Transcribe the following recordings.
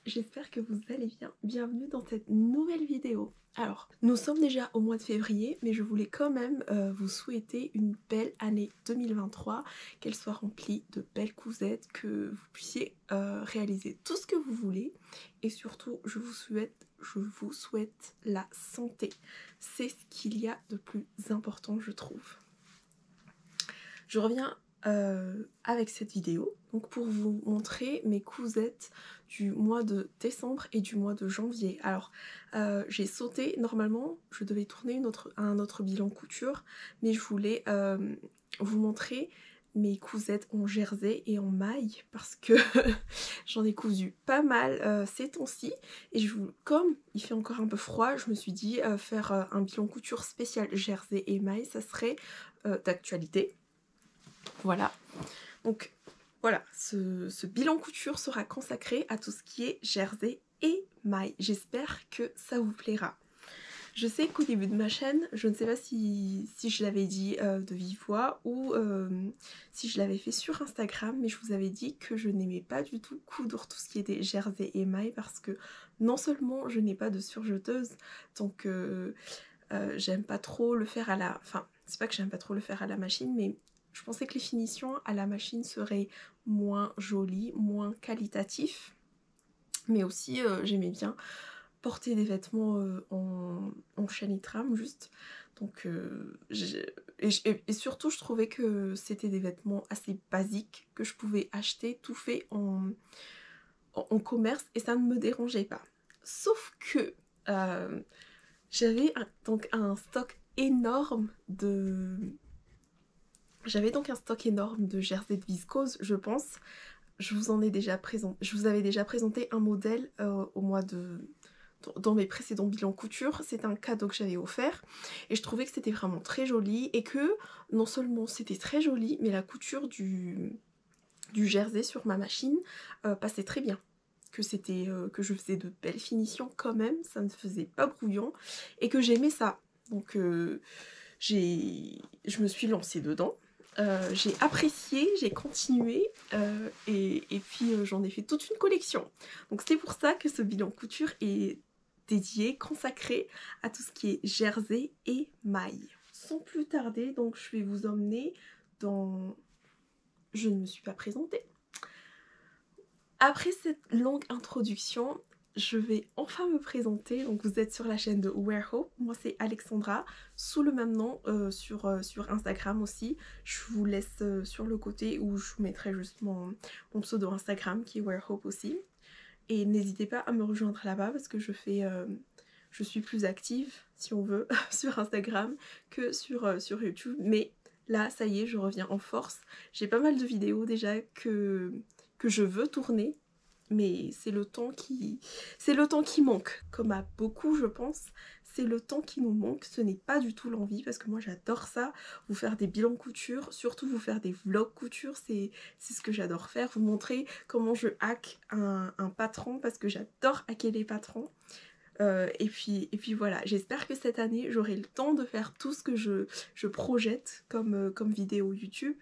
j'espère que vous allez bien. Bienvenue dans cette nouvelle vidéo. Alors, nous sommes déjà au mois de février, mais je voulais quand même vous souhaiter une belle année 2023, qu'elle soit remplie de belles cousettes, que vous puissiez réaliser tout ce que vous voulez, et surtout, je vous souhaite la santé. C'est ce qu'il y a de plus important, je trouve. Je reviens avec cette vidéo donc pour vous montrer mes cousettes du mois de décembre et du mois de janvier. Alors j'ai sauté, normalement je devais tourner un autre bilan couture, mais je voulais vous montrer mes cousettes en jersey et en maille parce que j'en ai cousu pas mal ces temps-ci, et comme il fait encore un peu froid, je me suis dit faire un bilan couture spécial jersey et maille, ça serait d'actualité. Voilà, donc voilà, ce bilan couture sera consacré à tout ce qui est jersey et maille. J'espère que ça vous plaira. Je sais qu'au début de ma chaîne, je ne sais pas si je l'avais dit de vive voix ou si je l'avais fait sur Instagram, mais je vous avais dit que je n'aimais pas du tout coudre tout ce qui était jersey et maille parce que non seulement je n'ai pas de surjeteuse, donc j'aime pas trop le faire à la... Enfin, c'est pas que j'aime pas trop le faire à la machine, mais je pensais que les finitions à la machine seraient moins jolies, moins qualitatifs. Mais aussi, j'aimais bien porter des vêtements en chanitram, juste. Donc, et surtout, je trouvais que c'était des vêtements assez basiques que je pouvais acheter tout fait en commerce et ça ne me dérangeait pas. Sauf que j'avais donc un stock énorme de... J'avais donc un stock énorme de jersey de viscose, je pense. Je vous avais déjà présenté un modèle au mois de... dans mes précédents bilans couture. C'est un cadeau que j'avais offert et je trouvais que c'était vraiment très joli et que non seulement c'était très joli, mais la couture du jersey sur ma machine passait très bien. Que je faisais de belles finitions quand même, ça ne faisait pas brouillon et que j'aimais ça. Donc je me suis lancée dedans. J'ai apprécié, j'ai continué et puis j'en ai fait toute une collection. Donc c'est pour ça que ce bilan couture est dédié, consacré à tout ce qui est jersey et maille. Sans plus tarder, donc je vais vous emmener dans... Je ne me suis pas présentée. Après cette longue introduction, je vais enfin me présenter. Donc vous êtes sur la chaîne de Wear Hope, moi c'est Alexandra, sous le même nom sur Instagram aussi. Je vous laisse sur le côté où je vous mettrai juste mon pseudo Instagram qui est Wear Hope aussi. Et n'hésitez pas à me rejoindre là-bas parce que je suis plus active, si on veut, sur Instagram que sur YouTube. Mais là, ça y est, je reviens en force. J'ai pas mal de vidéos déjà que je veux tourner, mais c'est le temps qui manque. Comme à beaucoup, je pense, c'est le temps qui nous manque. Ce n'est pas du tout l'envie, parce que moi j'adore ça, vous faire des bilans couture, surtout vous faire des vlogs couture, c'est ce que j'adore faire, vous montrer comment je hack un patron, parce que j'adore hacker les patrons. Et puis voilà, j'espère que cette année j'aurai le temps de faire tout ce que je projette comme vidéo YouTube,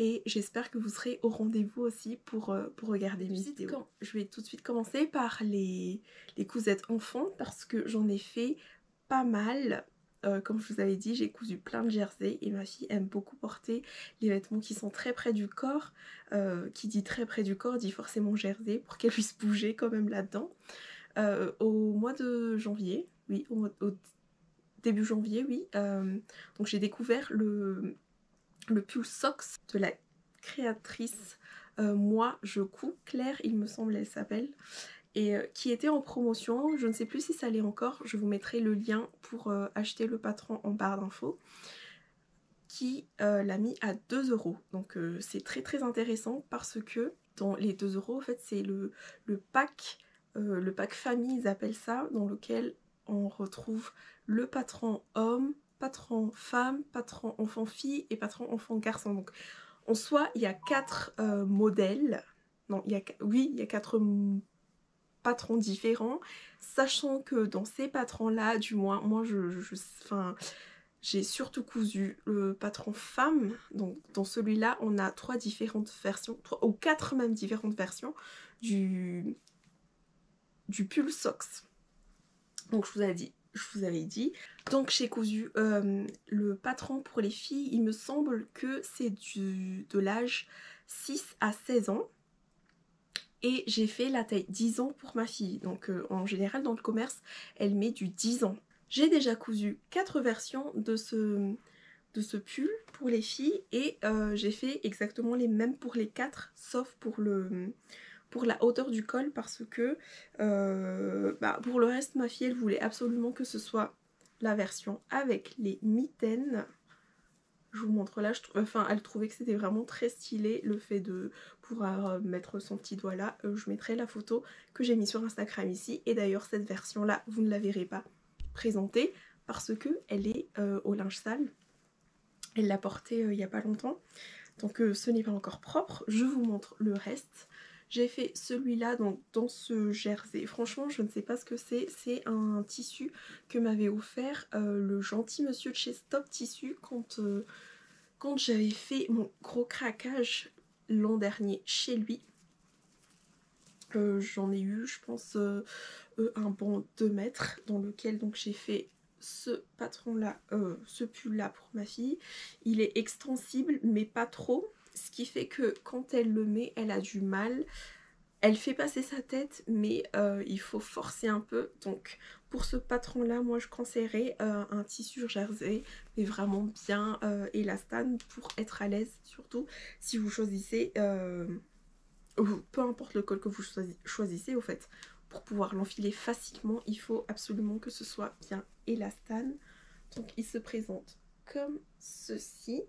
et j'espère que vous serez au rendez-vous aussi pour regarder mes vidéos. Je vais tout de suite commencer par les cousettes enfants parce que j'en ai fait pas mal. Comme je vous avais dit, j'ai cousu plein de jerseys et ma fille aime beaucoup porter les vêtements qui sont très près du corps. Qui dit très près du corps dit forcément jersey pour qu'elle puisse bouger quand même là-dedans. Au mois de janvier, oui, au début janvier, oui, donc j'ai découvert le pull socks de la créatrice Moi Je Couds, Claire il me semble elle s'appelle, et qui était en promotion. Je ne sais plus si ça l'est encore, je vous mettrai le lien pour acheter le patron en barre d'infos, qui l'a mis à 2 €. Donc c'est très très intéressant parce que dans les 2 € en fait c'est le pack famille ils appellent ça, dans lequel on retrouve le patron homme, patron femme, patron enfant fille et patron enfant garçon. Donc en soi il y a 4 modèles, non il y a 4 patrons différents, sachant que dans ces patrons là, du moins moi j'ai surtout cousu le patron femme. Donc dans celui-là on a 3 différentes versions, 3 ou 4 même différentes versions du du pull socks. Donc je vous avais dit. Donc j'ai cousu le patron pour les filles. Il me semble que c'est de l'âge 6 à 16 ans. Et j'ai fait la taille 10 ans pour ma fille. Donc en général dans le commerce, elle met du 10 ans. J'ai déjà cousu 4 versions de ce pull pour les filles. Et j'ai fait exactement les mêmes pour les 4, sauf pour la hauteur du col, parce que pour le reste, ma fille elle voulait absolument que ce soit la version avec les mitaines. Je vous montre là, elle trouvait que c'était vraiment très stylé le fait de pouvoir mettre son petit doigt là. Je mettrai la photo que j'ai mise sur Instagram ici. Et d'ailleurs cette version là, vous ne la verrez pas présentée parce que elle est au linge sale. Elle l'a portée il n'y a pas longtemps. Donc ce n'est pas encore propre. Je vous montre le reste. J'ai fait celui-là donc dans ce jersey. Franchement, je ne sais pas ce que c'est. C'est un tissu que m'avait offert le gentil monsieur de chez Stop Tissu quand j'avais fait mon gros craquage l'an dernier chez lui. J'en ai eu, je pense, un bon 2 mètres dans lequel donc j'ai fait ce patron là, ce pull là pour ma fille. Il est extensible mais pas trop, ce qui fait que quand elle le met, elle a du mal. Elle fait passer sa tête mais il faut forcer un peu. Donc pour ce patron là, moi je conseillerais un tissu jersey mais vraiment bien élastane pour être à l'aise, surtout si vous choisissez peu importe le col que vous choisissez au fait. Pour pouvoir l'enfiler facilement, il faut absolument que ce soit bien élastane. Donc il se présente comme ceci.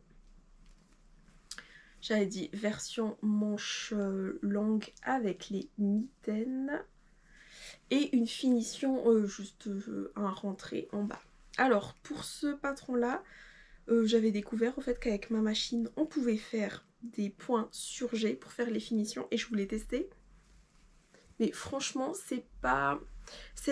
J'avais dit version manche longue avec les mitaines. Et une finition juste un rentré en bas. Alors pour ce patron là, j'avais découvert au fait qu'avec ma machine on pouvait faire des points surgés pour faire les finitions et je voulais tester. Mais franchement, c'est pas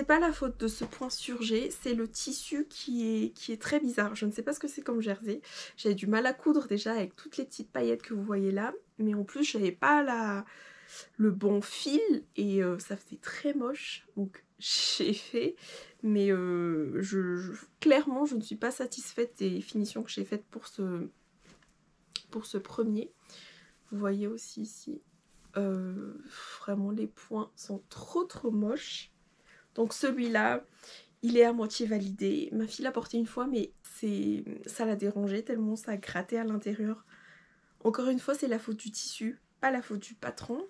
la faute de ce point surgé, c'est le tissu qui est très bizarre. Je ne sais pas ce que c'est comme jersey. J'avais du mal à coudre déjà avec toutes les petites paillettes que vous voyez là. Mais en plus, j'avais pas le bon fil et ça faisait très moche. Donc j'ai fait. Mais clairement, je ne suis pas satisfaite des finitions que j'ai faites pour ce premier. Vous voyez aussi ici. Vraiment les points sont trop moches. Donc celui-là il est à moitié validé. Ma fille l'a porté une fois mais ça l'a dérangé tellement ça grattait à l'intérieur. Encore une fois c'est la faute du tissu, pas la faute du patron.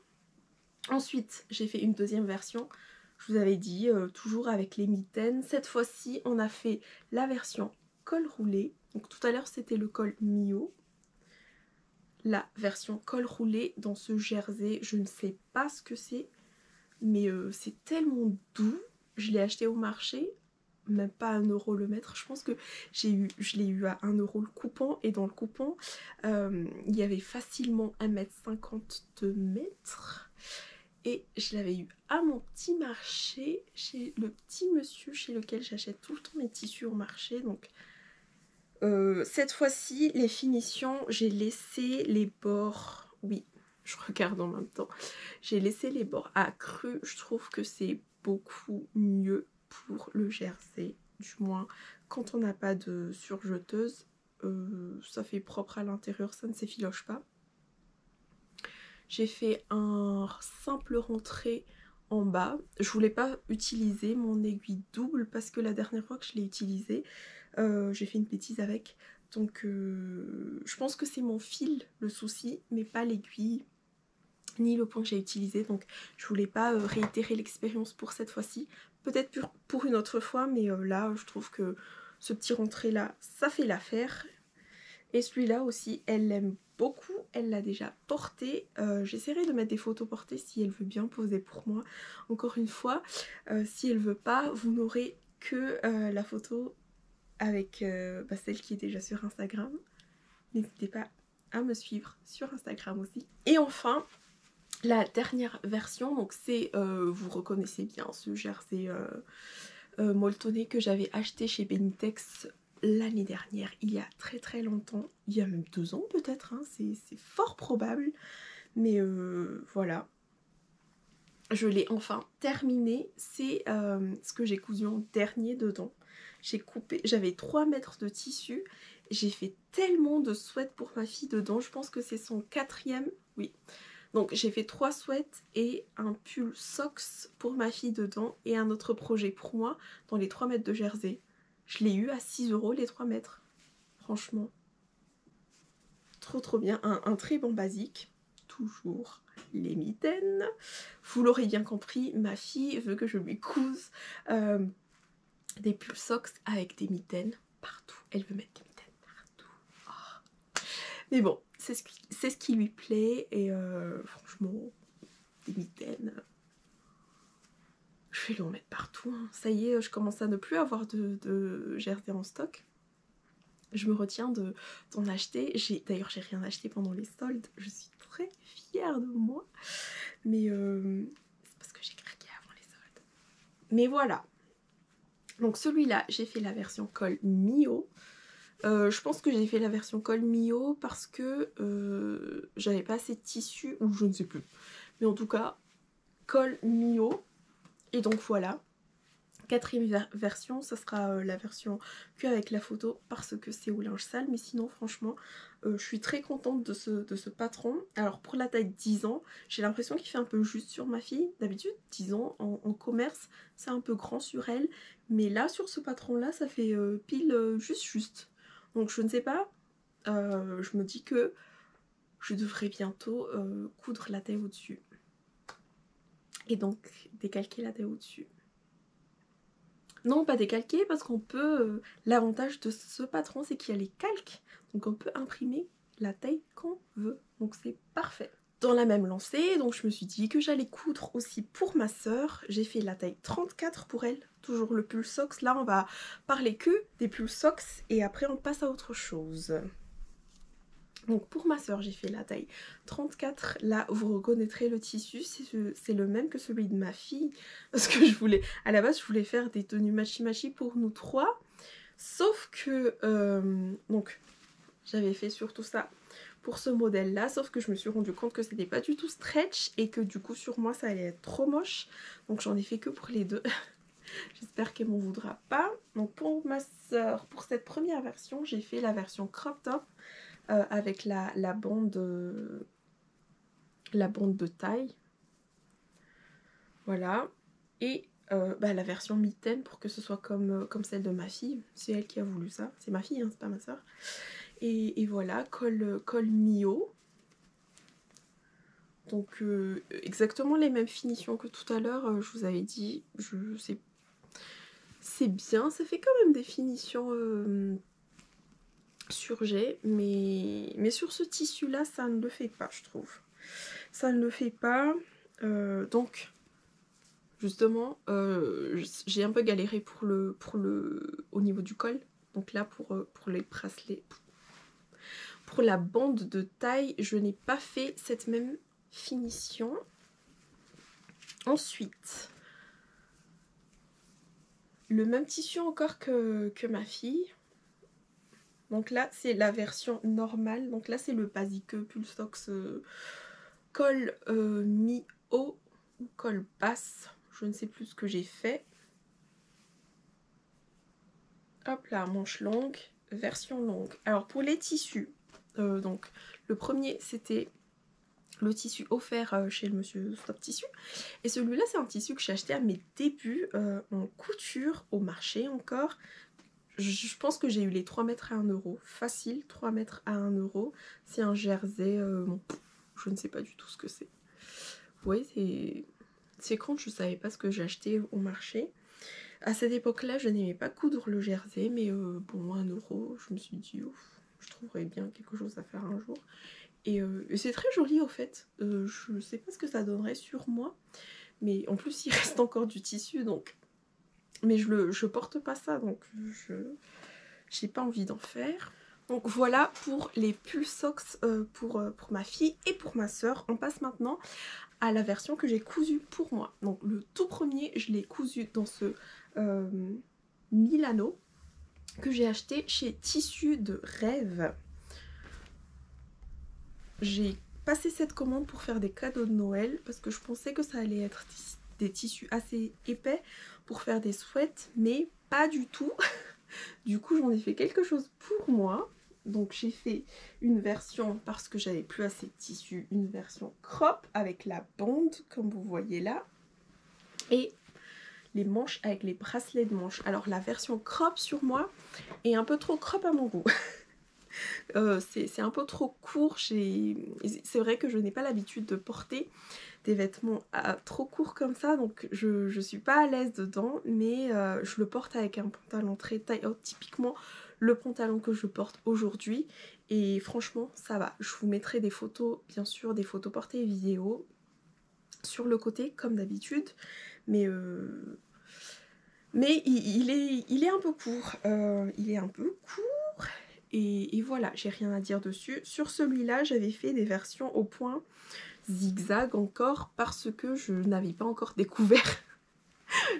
Ensuite j'ai fait une deuxième version. Je vous avais dit toujours avec les mitaines. Cette fois-ci on a fait la version col roulé. Donc tout à l'heure c'était le col mi-haut. La version col roulé dans ce jersey, je ne sais pas ce que c'est, mais c'est tellement doux. Je l'ai acheté au marché, même pas 1 € le mètre. Je pense que je l'ai eu à 1 € le coupon, et dans le coupon il y avait facilement 1,50 m de mètre. Et je l'avais eu à mon petit marché, chez le petit monsieur chez lequel j'achète tout le temps mes tissus au marché. Donc cette fois-ci, les finitions, j'ai laissé les bords, oui, je regarde en même temps, j'ai laissé les bords à cru. Je trouve que c'est beaucoup mieux pour le jersey, du moins quand on n'a pas de surjeteuse, ça fait propre à l'intérieur, ça ne s'effiloche pas. J'ai fait un simple rentré en bas. Je voulais pas utiliser mon aiguille double parce que la dernière fois que je l'ai utilisée, j'ai fait une bêtise avec. Donc je pense que c'est mon fil le souci, mais pas l'aiguille ni le point que j'ai utilisé. Donc je voulais pas réitérer l'expérience pour cette fois-ci. Peut-être pour une autre fois, mais là je trouve que ce petit rentré là, ça fait l'affaire. Et celui-là aussi, elle l'aime beaucoup, elle l'a déjà porté. J'essaierai de mettre des photos portées si elle veut bien poser pour moi. Encore une fois, si elle veut pas, vous n'aurez que la photo avec celle qui est déjà sur Instagram. N'hésitez pas à me suivre sur Instagram aussi. Et enfin, la dernière version, donc c'est, vous reconnaissez bien ce jersey molletonné que j'avais acheté chez Benitex l'année dernière, il y a très longtemps, il y a même 2 ans peut-être, hein, c'est fort probable, mais voilà. je l'ai enfin terminé. C'est ce que j'ai cousu en dernier dedans. J'ai coupé, j'avais 3 mètres de tissu. J'ai fait tellement de sweats pour ma fille dedans. Je pense que c'est son 4e, oui. Donc j'ai fait 3 sweats et un pull socks pour ma fille dedans et un autre projet pour moi dans les 3 mètres de jersey. Je l'ai eu à 6 € les 3 mètres. Franchement, trop bien. Un très bon basique. Toujours les mitaines. Vous l'aurez bien compris, ma fille veut que je lui couse des pulls socks avec des mitaines partout. Elle veut mettre des mitaines partout. Oh. Mais bon, c'est ce qui lui plaît et franchement, des mitaines, je vais lui en mettre partout. Hein. Ça y est, je commence à ne plus avoir de jersey en stock. Je me retiens d'en acheter. D'ailleurs, j'ai rien acheté pendant les soldes. Je suis très fière de moi. Mais c'est parce que j'ai craqué avant les soldes. Mais voilà. Donc celui-là, j'ai fait la version col Mio. Je pense que j'ai fait la version col Mio parce que j'avais pas assez de tissu ou je ne sais plus. Mais en tout cas, col Mio. Et donc voilà. 4e version, ça sera la version que avec la photo parce que c'est au linge sale. Mais sinon, franchement, je suis très contente de ce patron. Alors pour la taille 10 ans, j'ai l'impression qu'il fait un peu juste sur ma fille. D'habitude, 10 ans en commerce, c'est un peu grand sur elle. Mais là, sur ce patron-là, ça fait pile juste. Donc je ne sais pas, je me dis que je devrais bientôt coudre la taille au-dessus. Et donc décalquer la taille au-dessus. Non, pas décalquer parce qu'on peut... L'avantage de ce patron, c'est qu'il y a les calques. Donc on peut imprimer la taille qu'on veut. Donc c'est parfait. Dans la même lancée, donc je me suis dit que j'allais coudre aussi pour ma sœur. J'ai fait la taille 34 pour elle. Toujours le pull socks. Là, on va parler que des pull socks et après on passe à autre chose. Donc pour ma soeur, j'ai fait la taille 34. Là, vous reconnaîtrez le tissu, c'est le même que celui de ma fille. Parce que à la base, je voulais faire des tenues matchy-matchy pour nous 3. Sauf que, donc, j'avais fait surtout ça pour ce modèle-là. Sauf que je me suis rendu compte que c'était pas du tout stretch et que du coup, sur moi, ça allait être trop moche. Donc j'en ai fait que pour les deux. J'espère qu'elle m'en voudra pas. Donc pour ma soeur, pour cette première version, j'ai fait la version crop top. Avec la bande de taille, voilà, et la version mitaine pour que ce soit comme celle de ma fille. C'est elle qui a voulu ça, c'est ma fille, hein, c'est pas ma soeur. Et voilà, col Mio. Donc exactement les mêmes finitions que tout à l'heure, je vous avais dit, c'est bien, ça fait quand même des finitions sur G, mais sur ce tissu là ça ne le fait pas, je trouve. Ça ne le fait pas. Donc justement j'ai un peu galéré au niveau du col. Donc là pour les bracelets, pour la bande de taille, je n'ai pas fait cette même finition. Ensuite, le même tissu encore que ma fille. Donc là, c'est la version normale. Donc là, c'est le basique pull socks col mi-haut ou col basse. Je ne sais plus ce que j'ai fait. Hop là, manche longue, version longue. Alors pour les tissus, donc le premier, c'était le tissu offert chez le monsieur Stop Tissu. Et celui-là, c'est un tissu que j'ai acheté à mes débuts en couture au marché encore. Je pense que j'ai eu les 3 mètres à 1 €. Facile, 3 mètres à 1 €. C'est un jersey, bon, je ne sais pas du tout ce que c'est. Oui, c'est quand je savais pas ce que j'ai acheté au marché. À cette époque-là, je n'aimais pas coudre le jersey, mais bon, 1 €, je me suis dit, ouf, je trouverais bien quelque chose à faire un jour. Et c'est très joli au fait. Je sais pas ce que ça donnerait sur moi, mais en plus il reste encore du tissu, donc... Mais je porte pas ça, donc j'ai pas envie d'en faire. Donc voilà pour les pull socks pour ma fille et pour ma soeur. On passe maintenant à la version que j'ai cousue pour moi. Donc le tout premier, je l'ai cousu dans ce Milano que j'ai acheté chez Tissu de Rêve. J'ai passé cette commande pour faire des cadeaux de Noël parce que je pensais que ça allait être des tissus assez épais pour faire des sweats, mais pas du tout. Du coup, j'en ai fait quelque chose pour moi. Donc j'ai fait une version, parce que j'avais plus assez de tissu, une version crop avec la bande, comme vous voyez là. Et les manches avec les bracelets de manches. Alors la version crop sur moi est un peu trop crop à mon goût. C'est un peu trop court. C'est vrai que je n'ai pas l'habitude de porter des vêtements trop courts comme ça, donc je suis pas à l'aise dedans, mais je le porte avec un pantalon très taille haute, typiquement le pantalon que je porte aujourd'hui, et franchement ça va. Je vous mettrai des photos, bien sûr, des photos portées et vidéos sur le côté comme d'habitude, mais il est un peu court, il est un peu court, et voilà, j'ai rien à dire dessus. Sur celui-là, j'avais fait des versions au point zigzag encore parce que je n'avais pas encore découvert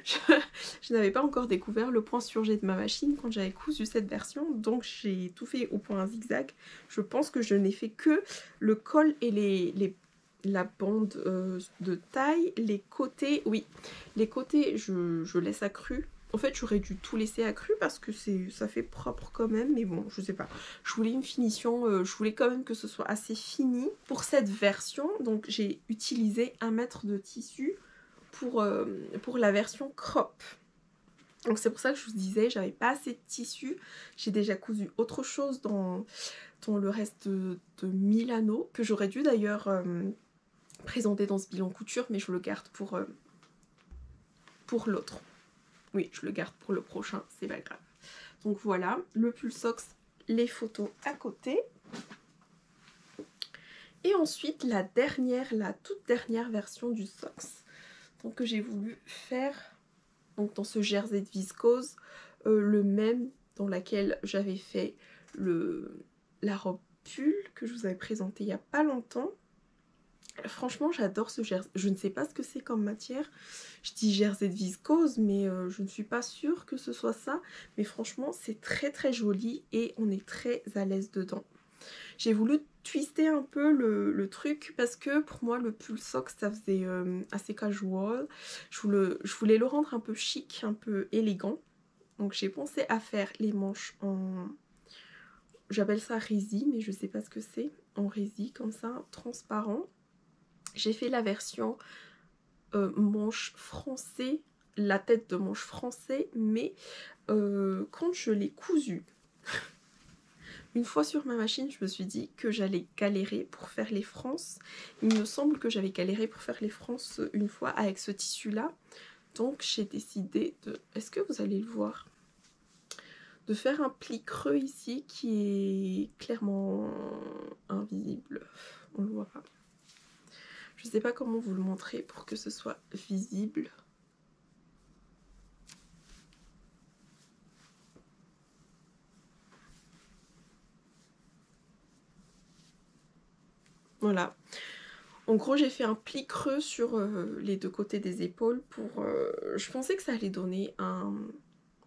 je n'avais pas encore découvert le point sur jet de ma machine quand j'avais cousu cette version, donc j'ai tout fait au point zigzag. Je pense que je n'ai fait que le col et la bande de taille. Les côtés, oui, les côtés je laisse accru. En fait, j'aurais dû tout laisser accru parce que ça fait propre quand même, mais bon, je sais pas. Je voulais une finition, je voulais quand même que ce soit assez fini. Pour cette version, donc j'ai utilisé 1 mètre de tissu pour la version crop. Donc c'est pour ça que je vous disais, j'avais pas assez de tissu. J'ai déjà cousu autre chose dans le reste de Milano, que j'aurais dû d'ailleurs présenter dans ce bilan couture, mais je le garde pour l'autre. Oui, je le garde pour le prochain, c'est pas grave. Donc voilà, le pull socks, les photos à côté. Et ensuite la toute dernière version du socks, donc que j'ai voulu faire donc dans ce jersey de viscose, le même dans laquelle j'avais fait la robe pull que je vous avais présentée il n'y a pas longtemps. Franchement, j'adore ce jersey. Je ne sais pas ce que c'est comme matière. Je dis jersey de viscose, mais je ne suis pas sûre que ce soit ça. Mais franchement, c'est très très joli et on est très à l'aise dedans. J'ai voulu twister un peu le truc parce que pour moi le pull sock ça faisait assez casual. Je voulais le rendre un peu chic, un peu élégant. Donc j'ai pensé à faire les manches en... J'appelle ça résille, mais je sais pas ce que c'est. En résille comme ça, transparent. J'ai fait la version manche français, la tête de manche français, mais quand je l'ai cousu, une fois sur ma machine, je me suis dit que j'allais galérer pour faire les frances. Il me semble que j'avais galéré pour faire les frances une fois avec ce tissu-là. Donc j'ai décidé de... Est-ce que vous allez le voir? De faire un pli creux ici qui est clairement invisible. On le voit pas. Je sais pas comment vous le montrer pour que ce soit visible. Voilà. En gros, j'ai fait un pli creux sur les deux côtés des épaules pour... je pensais que ça allait donner un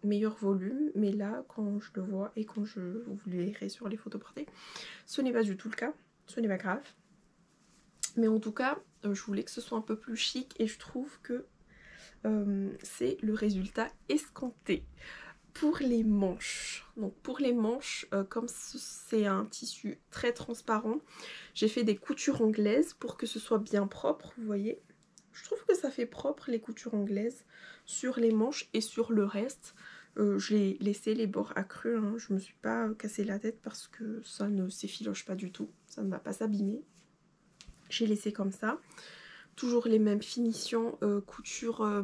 meilleur volume, mais là, quand je le vois et quand vous le verrez sur les photos portées, ce n'est pas du tout le cas. Ce n'est pas grave. Mais en tout cas, je voulais que ce soit un peu plus chic et je trouve que c'est le résultat escompté. Pour les manches, donc pour les manches, comme c'est un tissu très transparent, j'ai fait des coutures anglaises pour que ce soit bien propre, vous voyez. Je trouve que ça fait propre les coutures anglaises sur les manches et sur le reste. J'ai laissé les bords accrus, hein. Je me suis pas cassé la tête parce que ça ne s'effiloche pas du tout, ça ne va pas s'abîmer. J'ai laissé comme ça. Toujours les mêmes finitions, couture,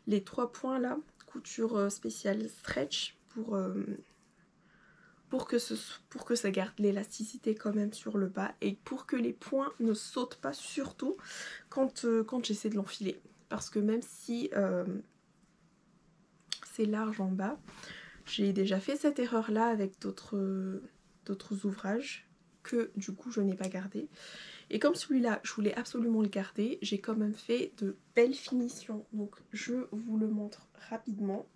les 3 points là, couture spéciale stretch pour que ça garde l'élasticité quand même sur le bas et pour que les points ne sautent pas, surtout quand j'essaie de l'enfiler. Parce que même si c'est large en bas, j'ai déjà fait cette erreur là avec d'autres ouvrages que du coup je n'ai pas gardé. Et comme celui-là, je voulais absolument le garder, j'ai quand même fait de belles finitions. Donc je vous le montre rapidement.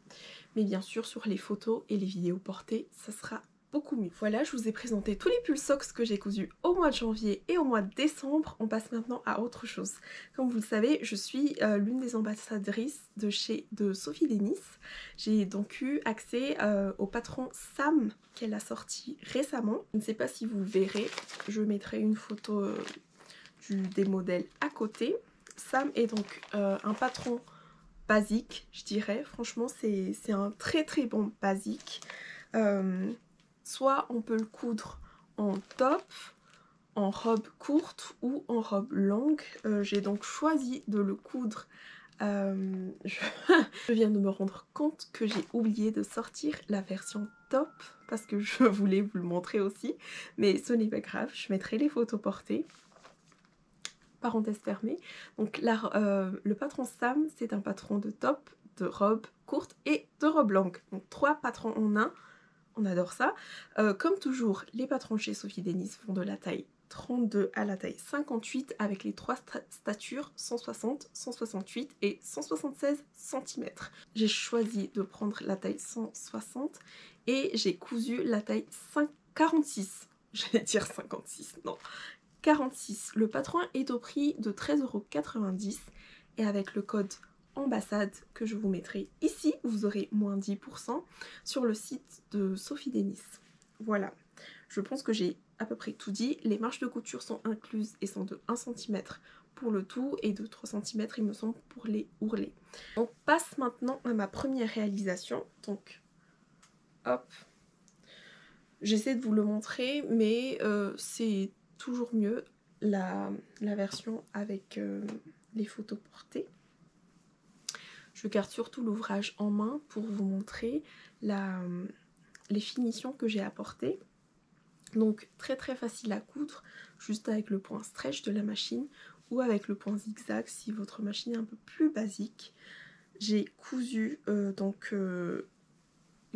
Mais bien sûr, sur les photos et les vidéos portées, ça sera beaucoup mieux. Voilà, je vous ai présenté tous les pulls socks que j'ai cousus au mois de janvier et au mois de décembre. On passe maintenant à autre chose. Comme vous le savez, je suis l'une des ambassadrices de Sophie Denis. J'ai donc eu accès au patron Sam qu'elle a sorti récemment. Je ne sais pas si vous le verrez, je mettrai une photo des modèles à côté. Sam est donc un patron basique, je dirais. Franchement, c'est un très très bon basique. Soit on peut le coudre en top, en robe courte ou en robe longue. J'ai donc choisi de le coudre. Je viens de me rendre compte que j'ai oublié de sortir la version top parce que je voulais vous le montrer aussi. Mais ce n'est pas grave, je mettrai les photos portées. Parenthèse fermée. Donc le patron Sam, c'est un patron de top, de robe courte et de robe longue. Donc 3 patrons en un. On adore ça. Comme toujours, les patrons chez Sophie Denis font de la taille 32 à la taille 58 avec les 3 statures 160, 168 et 176 cm. J'ai choisi de prendre la taille 160 et j'ai cousu la taille 46. J'allais dire 56, non. 46. Le patron est au prix de 13,90 € et avec le code ambassade que je vous mettrai ici, vous aurez moins 10% sur le site de Sophie Denis. Voilà, je pense que j'ai à peu près tout dit. Les marges de couture sont incluses et sont de 1 cm pour le tout et de 3 cm il me semble pour les ourlets. On passe maintenant à ma première réalisation. Donc, hop, j'essaie de vous le montrer, mais c'est toujours mieux la version avec les photos portées. Je garde surtout l'ouvrage en main pour vous montrer les finitions que j'ai apportées. Donc très très facile à coudre, juste avec le point stretch de la machine ou avec le point zigzag si votre machine est un peu plus basique. J'ai cousu une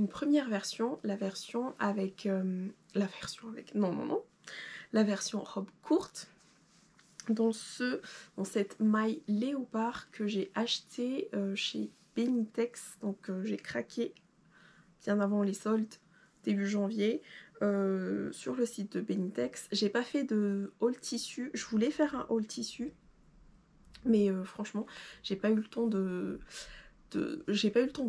première version, la version robe courte. Dans cette maille léopard que j'ai acheté chez Benitex, donc j'ai craqué bien avant les soldes début janvier sur le site de Benitex. J'ai pas fait de haul tissu, je voulais faire un haul tissu mais franchement j'ai pas eu le temps de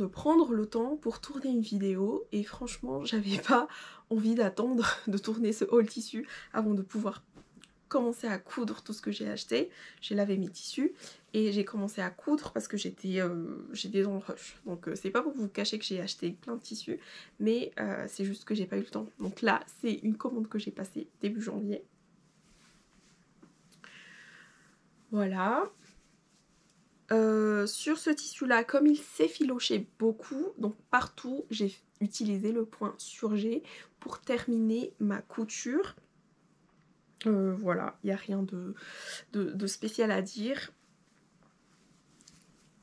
prendre le temps pour tourner une vidéo et franchement j'avais pas envie d'attendre de tourner ce haul tissu avant de pouvoir commencer à coudre tout ce que j'ai acheté. J'ai lavé mes tissus et j'ai commencé à coudre parce que j'étais dans le rush. Donc c'est pas pour vous cacher que j'ai acheté plein de tissus, mais c'est juste que j'ai pas eu le temps. Donc là c'est une commande que j'ai passée début janvier. Voilà. Sur ce tissu là, comme il s'effilochait beaucoup, donc partout j'ai utilisé le point surgé pour terminer ma couture. Voilà, il n'y a rien de spécial à dire.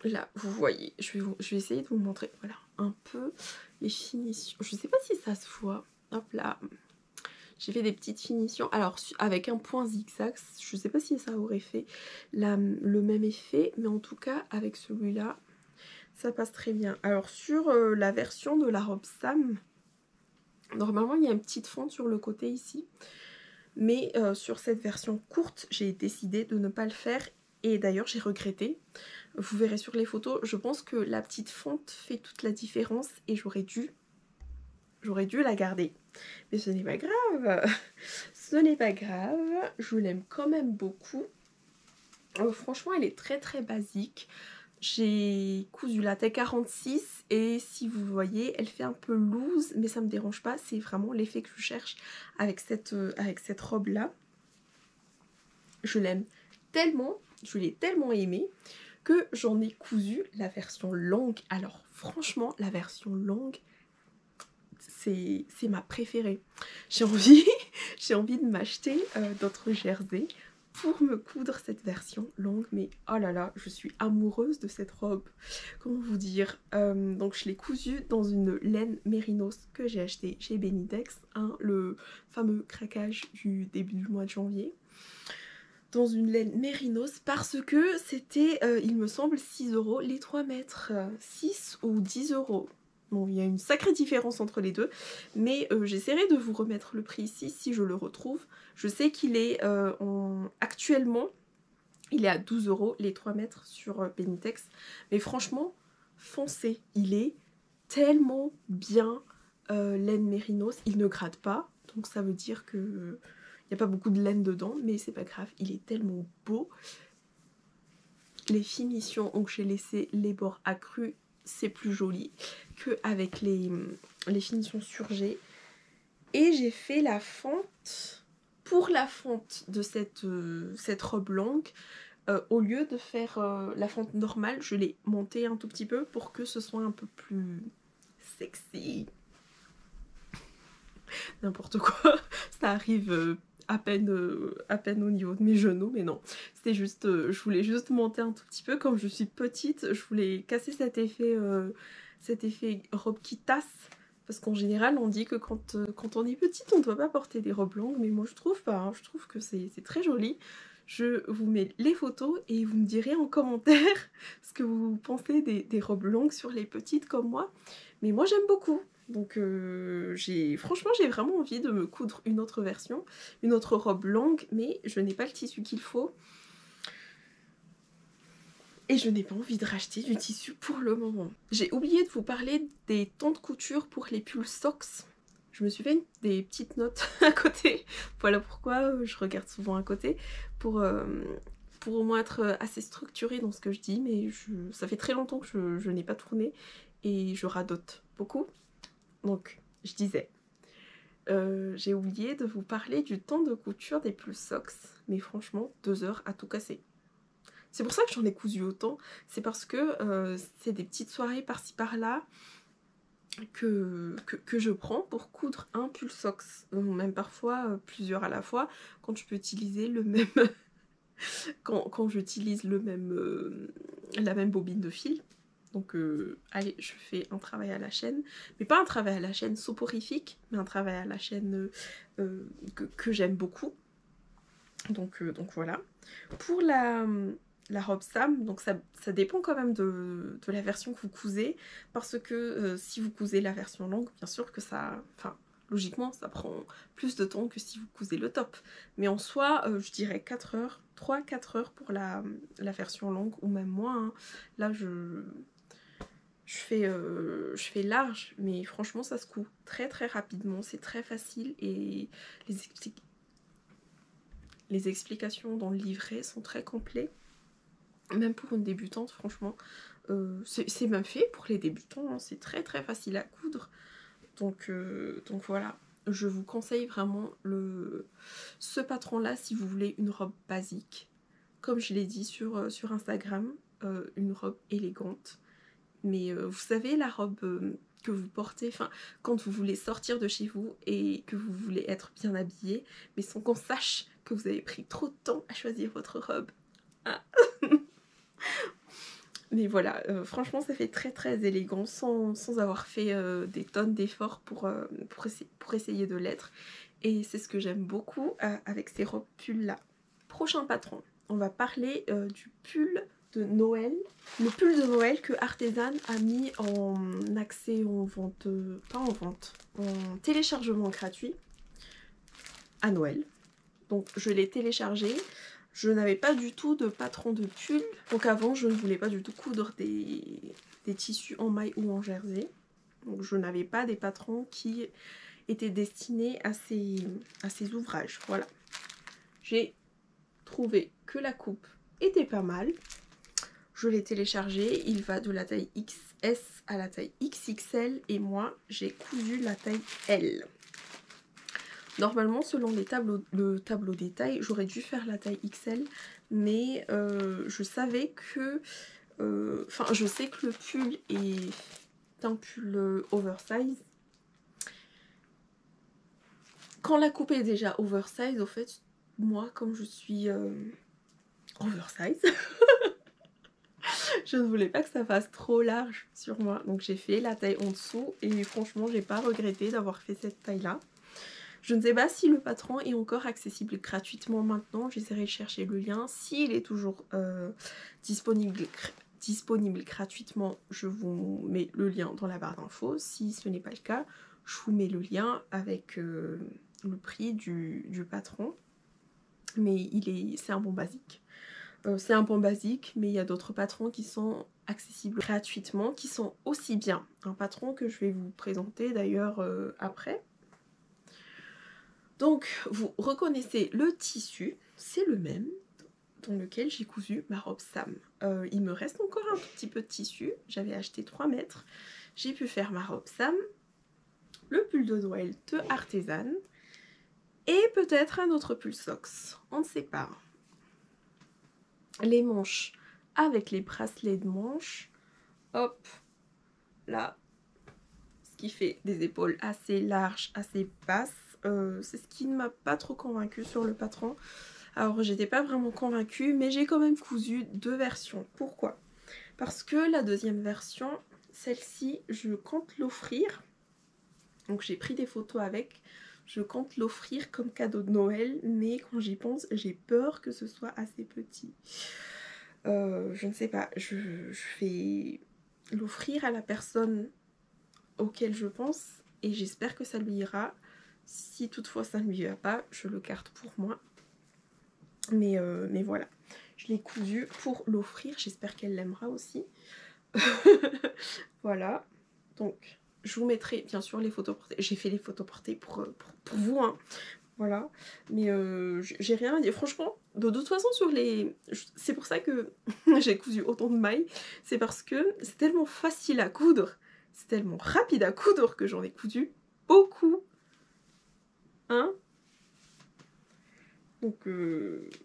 Là, vous voyez, je vais essayer de vous montrer, voilà, un peu les finitions. Je ne sais pas si ça se voit. Hop là, j'ai fait des petites finitions. Alors, avec un point zigzag, je ne sais pas si ça aurait fait le même effet, mais en tout cas, avec celui-là, ça passe très bien. Alors, sur la version de la robe Sam, normalement, il y a une petite fente sur le côté ici. Mais sur cette version courte, j'ai décidé de ne pas le faire et d'ailleurs j'ai regretté. Vous verrez sur les photos, je pense que la petite fente fait toute la différence et j'aurais dû la garder. Mais ce n'est pas grave, ce n'est pas grave, je l'aime quand même beaucoup. Franchement, elle est très très basique. J'ai cousu la taille 46 et si vous voyez, elle fait un peu loose, mais ça me dérange pas. C'est vraiment l'effet que je cherche avec cette robe là. Je l'aime tellement, je l'ai tellement aimée que j'en ai cousu la version longue. Alors franchement, la version longue, c'est ma préférée. J'ai envie de m'acheter d'autres jerseys pour me coudre cette version longue, mais oh là là, je suis amoureuse de cette robe. Comment vous dire, donc je l'ai cousue dans une laine mérinos que j'ai acheté chez Benitex, hein, le fameux craquage du début du mois de janvier. Dans une laine mérinos parce que c'était, il me semble, 6 € les 3 mètres, 6 ou 10 €. Bon, il y a une sacrée différence entre les deux, mais j'essaierai de vous remettre le prix ici si je le retrouve. Je sais qu'il est actuellement, il est à 12 € les 3 mètres sur Penitex, mais franchement, foncez, il est tellement bien laine mérinos, il ne gratte pas, donc ça veut dire que il n'y a pas beaucoup de laine dedans, mais c'est pas grave, il est tellement beau. Les finitions, donc j'ai laissé les bords accrus, c'est plus joli qu'avec les finitions surgées. Et j'ai fait la fente, pour la fente de cette robe longue, au lieu de faire la fente normale, je l'ai montée un tout petit peu pour que ce soit un peu plus sexy. N'importe quoi, ça arrive à peine au niveau de mes genoux, mais non, c'était juste, je voulais juste monter un tout petit peu. Comme je suis petite, je voulais casser cet effet robe qui tasse, parce qu'en général on dit que quand on est petite on ne doit pas porter des robes longues, mais moi je trouve pas, hein. Je trouve que c'est très joli. Je vous mets les photos et vous me direz en commentaire ce que vous pensez des robes longues sur les petites comme moi, mais moi j'aime beaucoup. Donc franchement j'ai vraiment envie de me coudre une autre version, une autre robe longue, mais je n'ai pas le tissu qu'il faut. Et je n'ai pas envie de racheter du tissu pour le moment. J'ai oublié de vous parler des temps de couture pour les pulls socks. Je me suis fait des petites notes à côté. Voilà pourquoi je regarde souvent à côté, pour au moins être assez structurée dans ce que je dis, mais ça fait très longtemps que je n'ai pas tourné et je radote beaucoup. Donc je disais, j'ai oublié de vous parler du temps de couture des pulls socks, mais franchement 2 heures à tout casser. C'est pour ça que j'en ai cousu autant, c'est parce que c'est des petites soirées par-ci par-là que je prends pour coudre un pull socks, même parfois plusieurs à la fois, quand je peux utiliser le même quand j'utilise la même bobine de fil. Donc allez, je fais un travail à la chaîne, mais pas un travail à la chaîne soporifique, mais un travail à la chaîne que j'aime beaucoup. Donc voilà. Pour la robe Sam, donc ça dépend quand même de la version que vous cousez, parce que si vous cousez la version longue, bien sûr que logiquement ça prend plus de temps que si vous cousez le top, mais en soi je dirais 4 heures, 3-4 heures pour la version longue, ou même moins, hein. Là je fais large, mais franchement ça se coud très très rapidement, c'est très facile, et les explications dans le livret sont très complets. Même pour une débutante, franchement, c'est même fait pour les débutants, hein. C'est très très facile à coudre. Donc voilà, je vous conseille vraiment ce patron-là si vous voulez une robe basique. Comme je l'ai dit sur Instagram, une robe élégante. Mais vous savez, la robe que vous portez, quand vous voulez sortir de chez vous et que vous voulez être bien habillé, mais sans qu'on sache que vous avez pris trop de temps à choisir votre robe. Ah. Mais voilà, franchement ça fait très très élégant sans avoir fait des tonnes d'efforts pour essayer de l'être. Et c'est ce que j'aime beaucoup avec ces robes pulls là. Prochain patron, on va parler du pull de Noël. Le pull de Noël que Artezane a mis en accès en vente, pas en vente, en téléchargement gratuit à Noël. Donc je l'ai téléchargé. Je n'avais pas du tout de patron de pull, donc avant je ne voulais pas du tout coudre des tissus en maille ou en jersey. Donc je n'avais pas des patrons qui étaient destinés à ces ouvrages. Voilà. J'ai trouvé que la coupe était pas mal. Je l'ai téléchargé, il va de la taille XS à la taille XXL et moi j'ai cousu la taille L. Normalement, selon le tableau des tailles, j'aurais dû faire la taille XL, mais je savais que... je sais que le pull est un pull oversize. Quand la coupe est déjà oversize, au fait, moi, comme je suis oversize, je ne voulais pas que ça fasse trop large sur moi. Donc j'ai fait la taille en dessous et franchement, j'ai pas regretté d'avoir fait cette taille-là. Je ne sais pas si le patron est encore accessible gratuitement maintenant, j'essaierai de chercher le lien. S'il est toujours disponible disponible gratuitement, je vous mets le lien dans la barre d'infos. Si ce n'est pas le cas, je vous mets le lien avec le prix du patron. Mais c'est un bon basique. C'est un bon basique, mais il y a d'autres patrons qui sont accessibles gratuitement, qui sont aussi bien. Un patron que je vais vous présenter d'ailleurs après. Donc vous reconnaissez le tissu, c'est le même dans lequel j'ai cousu ma robe Sam. Il me reste encore un tout petit peu de tissu, j'avais acheté 3 mètres, j'ai pu faire ma robe Sam, le pull de Noël de Artisan et peut-être un autre pull Sox, on ne sait pas. Les manches avec les bracelets de manches, hop, là, ce qui fait des épaules assez larges, assez basses. C'est ce qui ne m'a pas trop convaincue sur le patron. Alors j'étais pas vraiment convaincue, mais j'ai quand même cousu 2 versions. Pourquoi? Parce que la deuxième version, celle-ci, je compte l'offrir. Donc j'ai pris des photos avec. Je compte l'offrir comme cadeau de Noël, mais quand j'y pense, j'ai peur que ce soit assez petit. Je ne sais pas, je vais l'offrir à la personne auquel je pense et j'espère que ça lui ira. Si toutefois ça ne lui va pas, je le garde pour moi. Mais voilà, je l'ai cousu pour l'offrir, j'espère qu'elle l'aimera aussi. Voilà, donc je vous mettrai bien sûr les photos portées. J'ai fait les photos portées pour vous, hein. Voilà, mais j'ai rien à dire. Franchement, de toute façon, c'est pour ça que j'ai cousu autant de mailles. C'est parce que c'est tellement facile à coudre, c'est tellement rapide à coudre que j'en ai cousu beaucoup. Hein? Donc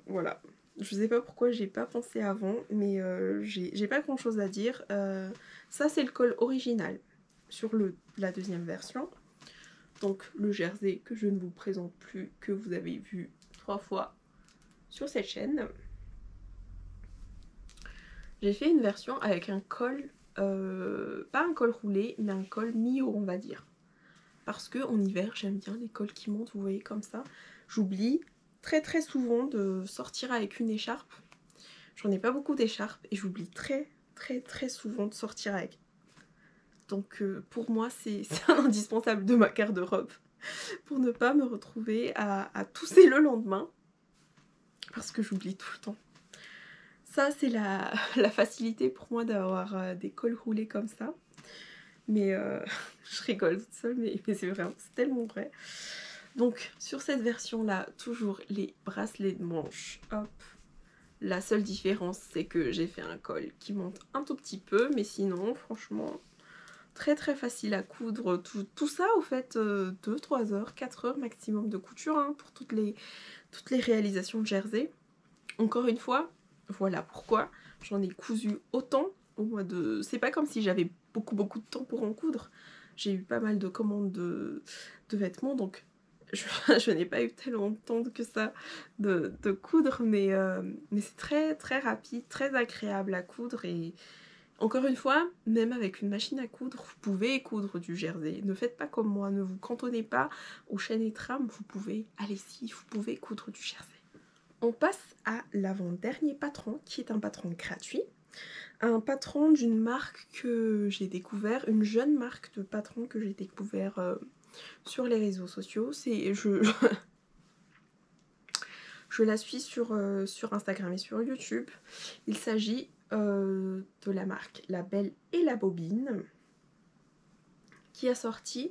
voilà. Je sais pas pourquoi j'ai pas pensé avant, mais j'ai pas grand chose à dire. Ça, c'est le col original sur la deuxième version. Donc le jersey que je ne vous présente plus, que vous avez vu 3 fois sur cette chaîne. J'ai fait une version avec un col, pas un col roulé, mais un col mi-haut on va dire. Parce que en hiver j'aime bien les cols qui montent, vous voyez comme ça. J'oublie très souvent de sortir avec une écharpe. J'en ai pas beaucoup d'écharpes et j'oublie très souvent de sortir avec. Donc pour moi c'est indispensable de ma garde-robe pour ne pas me retrouver à tousser le lendemain parce que j'oublie tout le temps. Ça c'est la facilité pour moi d'avoir des cols roulés comme ça. Mais je rigole toute seule, mais c'est vrai, c'est tellement vrai. Donc sur cette version là, toujours les bracelets de manche, hop. La seule différence c'est que j'ai fait un col qui monte un tout petit peu, mais sinon franchement très facile à coudre. Tout ça au fait 2, 3 heures, 4 heures maximum de couture hein, pour toutes les réalisations de jersey. Encore une fois, voilà pourquoi j'en ai cousu autant au mois de... C'est pas comme si j'avais beaucoup de temps pour en coudre. J'ai eu pas mal de commandes de vêtements, donc je n'ai pas eu tellement de temps que ça de coudre, mais c'est très rapide, très agréable à coudre et encore une fois, même avec une machine à coudre, vous pouvez coudre du jersey. Ne faites pas comme moi, ne vous cantonnez pas aux chaînes et trames, vous pouvez, allez-y, vous pouvez coudre du jersey. On passe à l'avant-dernier patron, qui est un patron gratuit. Un patron d'une marque que j'ai découvert, une jeune marque de patron que j'ai découvert sur les réseaux sociaux. Je la suis sur Instagram et sur YouTube. Il s'agit de la marque La Belle et la Bobine qui a sorti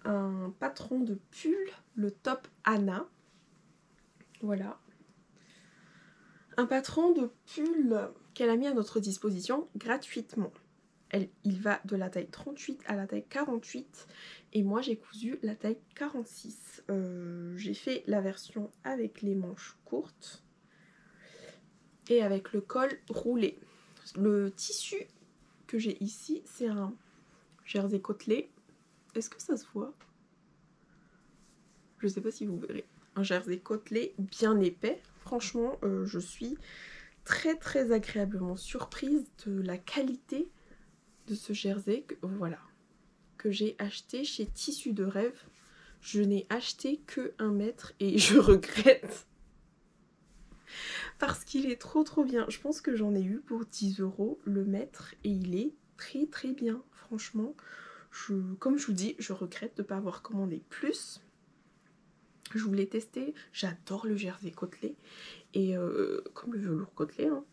un patron de pull, le Top Anna. Voilà. Un patron de pull qu'elle a mis à notre disposition gratuitement. Il va de la taille 38 à la taille 48 et moi j'ai cousu la taille 46. J'ai fait la version avec les manches courtes et avec le col roulé. Le tissu que j'ai ici, c'est un jersey côtelé. Est-ce que ça se voit? Je sais pas si vous verrez. Un jersey côtelé bien épais. Franchement, je suis très agréablement surprise de la qualité de ce jersey. Voilà. Que j'ai acheté chez Tissu de Rêve. Je n'ai acheté que 1 mètre et je regrette. parce qu'il est trop bien. Je pense que j'en ai eu pour 10 € le mètre et il est très bien. Franchement, comme je vous dis, je regrette de ne pas avoir commandé plus. Je voulais tester, j'adore le jersey côtelé et comme le velours côtelé hein.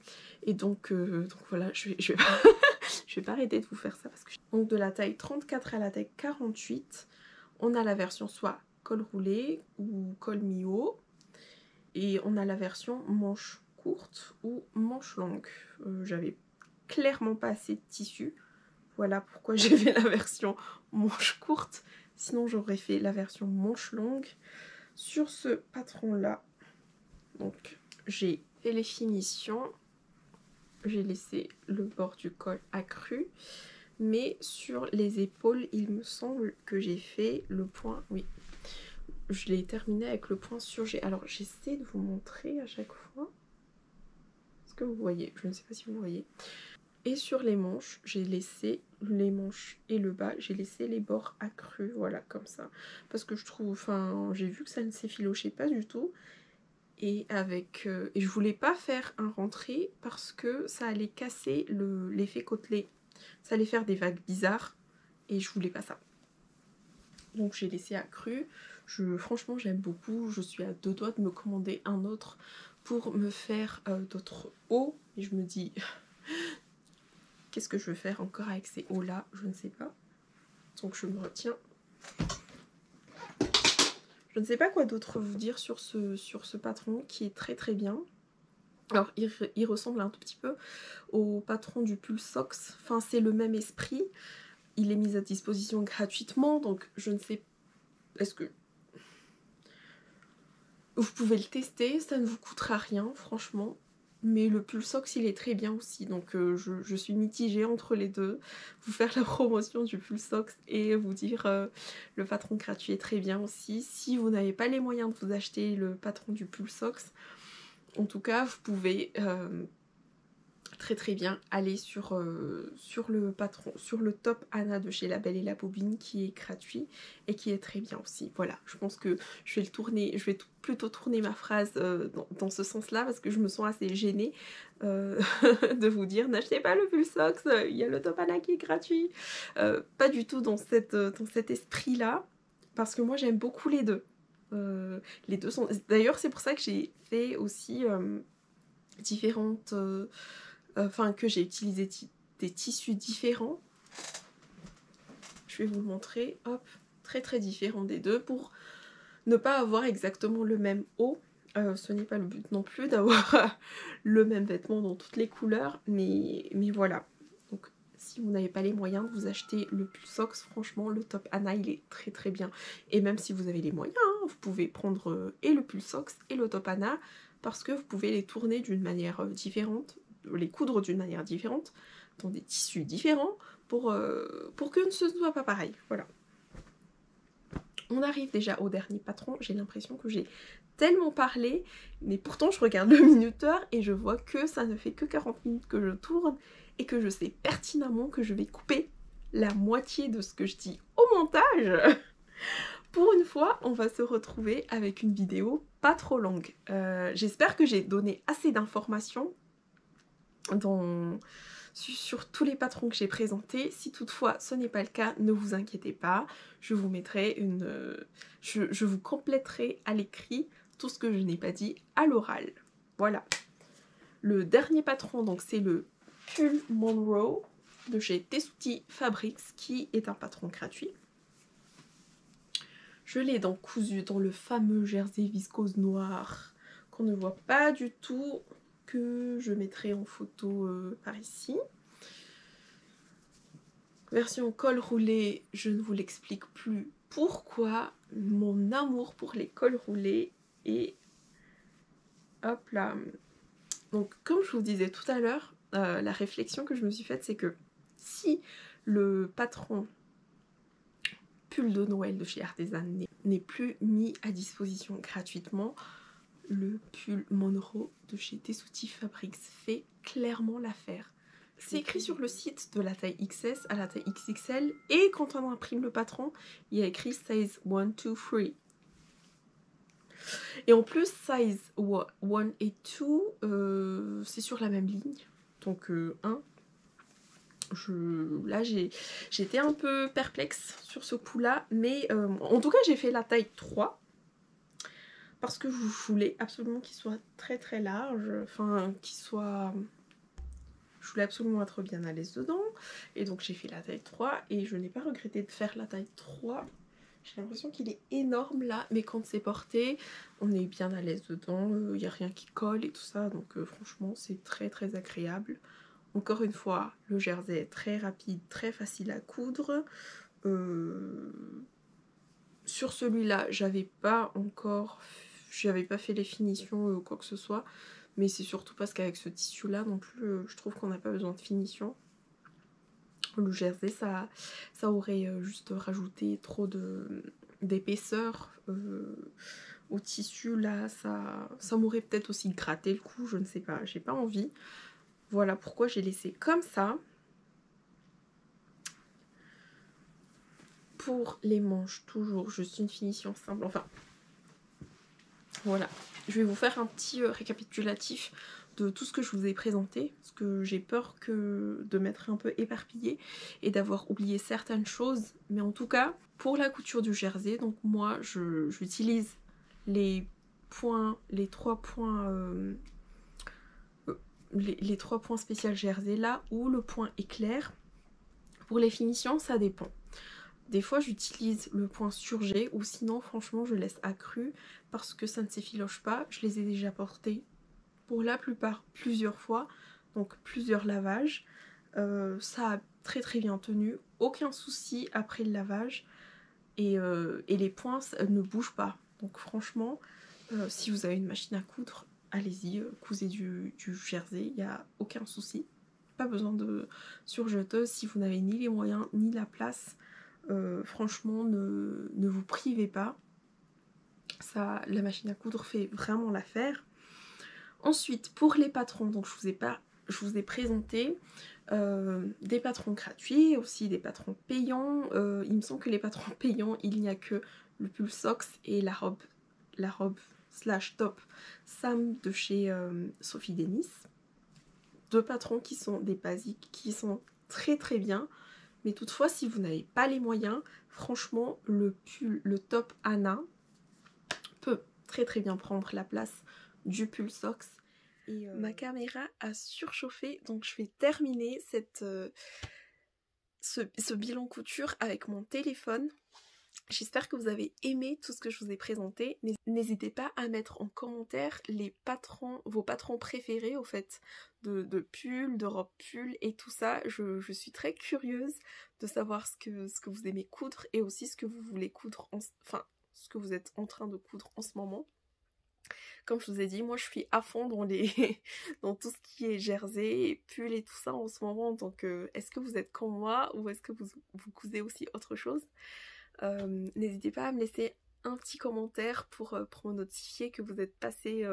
Et donc voilà, je vais pas, je vais pas arrêter de vous faire ça parce que donc de la taille 34 à la taille 48, on a la version soit col roulé ou col mi-haut et on a la version manche courte ou manche longue. J'avais clairement pas assez de tissu, voilà pourquoi j'ai fait la version manche courte, sinon j'aurais fait la version manche longue. Sur ce patron là, donc j'ai fait les finitions, j'ai laissé le bord du col accru, mais sur les épaules il me semble que j'ai fait le point, oui, je l'ai terminé avec le point surgé. Alors j'essaie de vous montrer à chaque fois, est-ce que vous voyez, je ne sais pas si vous voyez. Et sur les manches, j'ai laissé les manches et le bas, j'ai laissé les bords accrus, voilà, comme ça. Parce que je trouve, enfin, j'ai vu que ça ne s'effilochait pas du tout. Et et je voulais pas faire un rentré parce que ça allait casser l'effet côtelé. Ça allait faire des vagues bizarres et je voulais pas ça. Donc j'ai laissé accru. Franchement, j'aime beaucoup. Je suis à 2 doigts de me commander un autre pour me faire d'autres hauts. Et je me dis... Qu'est-ce que je veux faire encore avec ces hauts là? Je ne sais pas. Donc je me retiens. Je ne sais pas quoi d'autre vous dire sur ce patron qui est très bien. Alors il ressemble un tout petit peu au patron du pull Sox. Enfin c'est le même esprit. Il est mis à disposition gratuitement. Donc je ne sais... Est-ce que... Vous pouvez le tester. Ça ne vous coûtera rien franchement. Mais le pull Sox il est très bien aussi, donc je suis mitigée entre les deux. Vous faire la promotion du pull Sox et vous dire le patron gratuit est très bien aussi. Si vous n'avez pas les moyens de vous acheter le patron du pull Sox, en tout cas vous pouvez très bien aller sur le patron, sur le top Anna de chez La Belle et la Bobine qui est gratuit et qui est très bien aussi. Voilà, je pense que je vais le tourner, je vais plutôt tourner ma phrase dans ce sens-là parce que je me sens assez gênée de vous dire n'achetez pas le pull Sox, il y a le top Anna qui est gratuit. Pas du tout dans cet esprit-là parce que moi j'aime beaucoup les deux. Les deux sont... D'ailleurs c'est pour ça que j'ai fait aussi différentes... Enfin que j'ai utilisé des tissus différents. Je vais vous le montrer, hop, très différents des deux pour ne pas avoir exactement le même haut. Ce n'est pas le but non plus d'avoir le même vêtement dans toutes les couleurs, mais voilà. Donc si vous n'avez pas les moyens de vous acheter le pull Sox, franchement le top Anna il est très bien. Et même si vous avez les moyens, hein, vous pouvez prendre et le pull Sox et le top Anna parce que vous pouvez les tourner d'une manière différente, les coudre d'une manière différente, dans des tissus différents, pour que ce ne soit pas pareil. Voilà. On arrive déjà au dernier patron. J'ai l'impression que j'ai tellement parlé, mais pourtant je regarde le minuteur et je vois que ça ne fait que 40 minutes que je tourne et que je sais pertinemment que je vais couper la moitié de ce que je dis au montage. Pour une fois, on va se retrouver avec une vidéo pas trop longue. J'espère que j'ai donné assez d'informations sur tous les patrons que j'ai présentés. Si toutefois ce n'est pas le cas, ne vous inquiétez pas, je vous mettrai je vous compléterai à l'écrit tout ce que je n'ai pas dit à l'oral. Voilà. Le dernier patron, donc c'est le pull Monroe de chez Tessuti Fabrics, qui est un patron gratuit. Je l'ai donc cousu dans le fameux jersey viscose noir qu'on ne voit pas du tout, que je mettrai en photo par ici. Version col roulé, je ne vous l'explique plus pourquoi. Mon amour pour les cols roulés. Et hop là. Donc comme je vous disais tout à l'heure, la réflexion que je me suis faite, c'est que si le patron pull de Noël de chez Artisan n'est plus mis à disposition gratuitement, le pull Monroe de chez Tessuti Fabrics fait clairement l'affaire. C'est écrit sur le site de la taille XS à la taille XXL et quand on imprime le patron, il y a écrit size 1, 2, 3. Et en plus, size 1 et 2, c'est sur la même ligne. Donc 1. Là, j'étais un peu perplexe sur ce coup-là. Mais en tout cas, j'ai fait la taille 3. Parce que je voulais absolument qu'il soit très très large. Enfin, qu'il soit... Je voulais absolument être bien à l'aise dedans. Et donc j'ai fait la taille 3. Et je n'ai pas regretté de faire la taille 3. J'ai l'impression qu'il est énorme là, mais quand c'est porté, on est bien à l'aise dedans, il n'y a rien qui colle et tout ça, donc franchement c'est très très agréable. Encore une fois, le jersey est très rapide, très facile à coudre. Sur celui-là, j'avais pas fait les finitions ou quoi que ce soit, mais c'est surtout parce qu'avec ce tissu là non plus, je trouve qu'on n'a pas besoin de finition. Le jersey, ça aurait juste rajouté trop d'épaisseur au tissu. Là, ça m'aurait peut-être aussi gratté le cou, je ne sais pas, j'ai pas envie. Voilà pourquoi j'ai laissé comme ça. Pour les manches, toujours juste une finition simple. Enfin, voilà. Je vais vous faire un petit récapitulatif de tout ce que je vous ai présenté, parce que j'ai peur de m'être un peu éparpillée et d'avoir oublié certaines choses. Mais en tout cas, pour la couture du jersey, donc moi j'utilise les points, les trois points spécial jersey là, où le point éclair. Pour les finitions, ça dépend. Des fois j'utilise le point surgé, ou sinon franchement je laisse accru parce que ça ne s'effiloche pas. Je les ai déjà portés pour la plupart plusieurs fois, donc plusieurs lavages. Ça a très très bien tenu, aucun souci après le lavage, et les points ne bougent pas. Donc franchement, si vous avez une machine à coudre, allez-y, cousez du jersey, il n'y a aucun souci. Pas besoin de surjeteuse si vous n'avez ni les moyens ni la place. Franchement, ne vous privez pas. Ça, la machine à coudre fait vraiment l'affaire. Ensuite, pour les patrons, donc je vous ai présenté des patrons gratuits, aussi des patrons payants. Il me semble que les patrons payants, il n'y a que le pull socks et la robe slash top Sam de chez Sophie Denis. Deux patrons qui sont des basiques, qui sont très très bien. Mais toutefois, si vous n'avez pas les moyens, franchement, le top Anna peut très très bien prendre la place du pull socks. Et ma caméra a surchauffé, donc je vais terminer ce bilan couture avec mon téléphone. J'espère que vous avez aimé tout ce que je vous ai présenté. N'hésitez pas à mettre en commentaire vos patrons préférés au fait, de pulls, de robes pulls et tout ça. Je suis très curieuse de savoir ce que vous aimez coudre et aussi ce que vous voulez coudre, ce que vous êtes en train de coudre en ce moment. Comme je vous ai dit, moi je suis à fond dans dans tout ce qui est jersey et pull et tout ça en ce moment. Donc est-ce que vous êtes comme moi ou est-ce que vous cousez aussi autre chose? N'hésitez pas à me laisser un petit commentaire pour me notifier que vous êtes passé,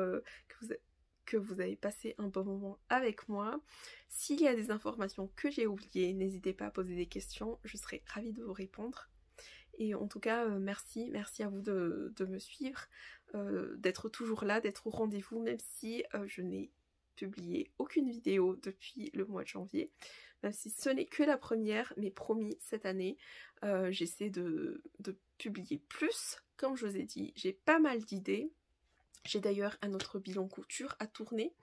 que vous avez passé un bon moment avec moi. S'il y a des informations que j'ai oubliées, n'hésitez pas à poser des questions, je serai ravie de vous répondre. Et en tout cas, merci à vous de me suivre, d'être toujours là, d'être au rendez-vous, même si je n'ai publié aucune vidéo depuis le mois de janvier. Même si ce n'est que la première, mais promis, cette année, j'essaie de publier plus. Comme je vous ai dit, j'ai pas mal d'idées. J'ai d'ailleurs un autre bilan couture à tourner.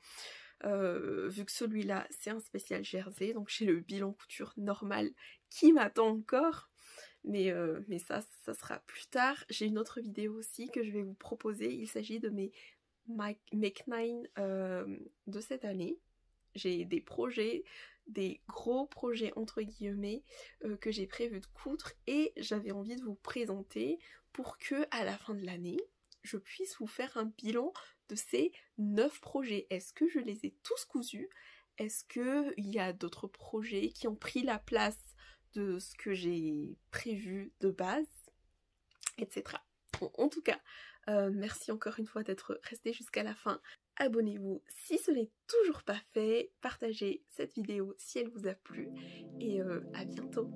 Vu que celui-là, c'est un spécial jersey, donc j'ai le bilan couture normal qui m'attend encore. Mais ça sera plus tard. J'ai une autre vidéo aussi que je vais vous proposer. Il s'agit de mes Make 9 de cette année. J'ai des projets, des gros projets entre guillemets que j'ai prévu de coudre et j'avais envie de vous présenter pour que à la fin de l'année, je puisse vous faire un bilan de ces 9 projets. Est-ce que je les ai tous cousus? Est-ce qu'il y a d'autres projets qui ont pris la place de ce que j'ai prévu de base, etc. Bon, en tout cas, merci encore une fois d'être resté jusqu'à la fin. Abonnez-vous si ce n'est toujours pas fait, partagez cette vidéo si elle vous a plu et à bientôt.